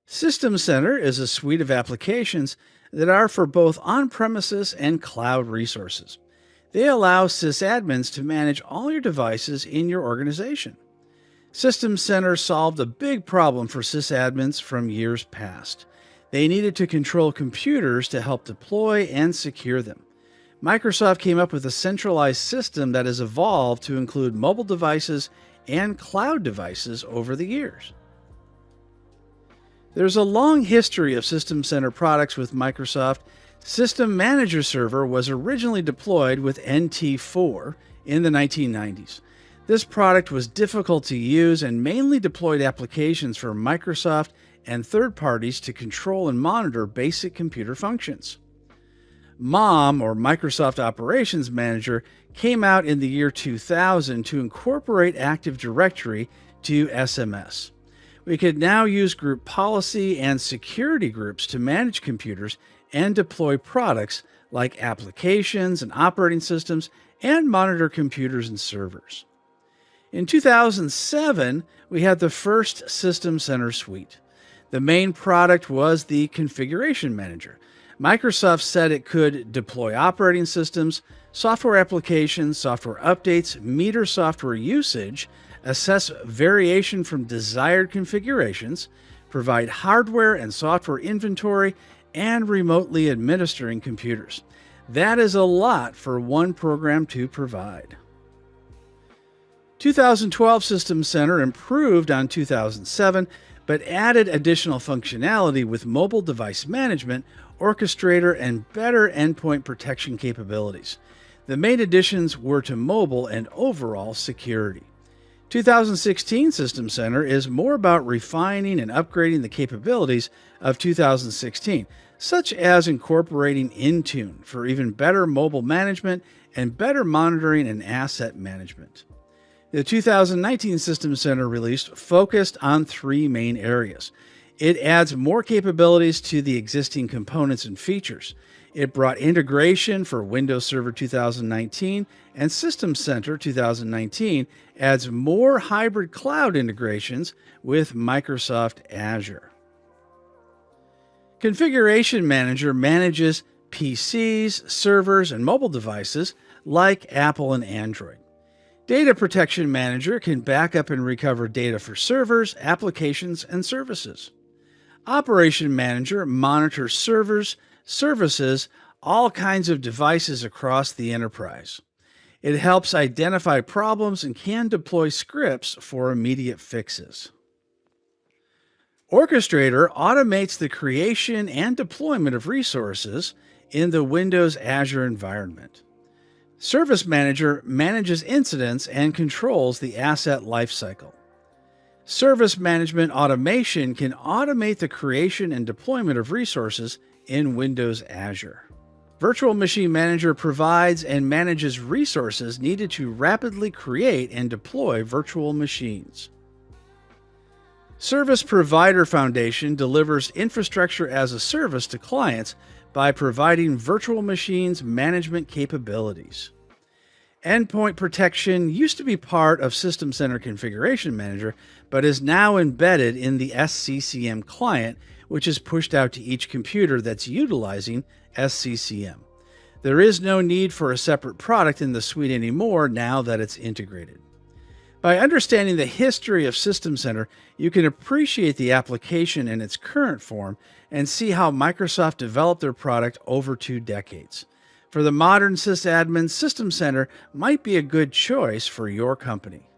System Center is a suite of applications that are for both on premises and cloud resources. They allow sysadmins to manage all your devices in your organization. System Center solved a big problem for sysadmins from years past. They needed to control computers to help deploy and secure them. Microsoft came up with a centralized system that has evolved to include mobile devices and cloud devices over the years. There's a long history of System Center products with Microsoft. System Manager Server was originally deployed with NT4 in the 1990s. This product was difficult to use and mainly deployed applications for Microsoft and third parties to control and monitor basic computer functions. MOM, or Microsoft Operations Manager, came out in the year 2000 to incorporate Active Directory to SMS. We could now use group policy and security groups to manage computers and deploy products like applications and operating systems and monitor computers and servers. In 2007, we had the first System Center suite. The main product was the Configuration Manager. Microsoft said it could deploy operating systems, software applications, software updates, meter software usage, assess variation from desired configurations, provide hardware and software inventory, and remotely administering computers. That is a lot for one program to provide. 2012 System Center improved on 2007, but added additional functionality with mobile device management, orchestrator, and better endpoint protection capabilities. The main additions were to mobile and overall security. 2016 System Center is more about refining and upgrading the capabilities of 2016, such as incorporating Intune for even better mobile management and better monitoring and asset management. The 2019 System Center release focused on three main areas. It adds more capabilities to the existing components and features. It brought integration for Windows Server 2019, and System Center 2019 adds more hybrid cloud integrations with Microsoft Azure. Configuration Manager manages PCs, servers, and mobile devices like Apple and Android. Data Protection Manager can back up and recover data for servers, applications, and services. Operation Manager monitors servers, services, all kinds of devices across the enterprise. It helps identify problems and can deploy scripts for immediate fixes. Orchestrator automates the creation and deployment of resources in the Windows Azure environment. Service Manager manages incidents and controls the asset lifecycle. Service Management Automation can automate the creation and deployment of resources in Windows Azure. Virtual Machine Manager provides and manages resources needed to rapidly create and deploy virtual machines. Service Provider Foundation delivers infrastructure as a service to clients by providing virtual machines management capabilities. Endpoint protection used to be part of System Center Configuration Manager, but is now embedded in the SCCM client, which is pushed out to each computer that's utilizing SCCM. There is no need for a separate product in the suite anymore now that it's integrated. By understanding the history of System Center, you can appreciate the application in its current form and see how Microsoft developed their product over 2 decades. For the modern sysadmin, System Center might be a good choice for your company.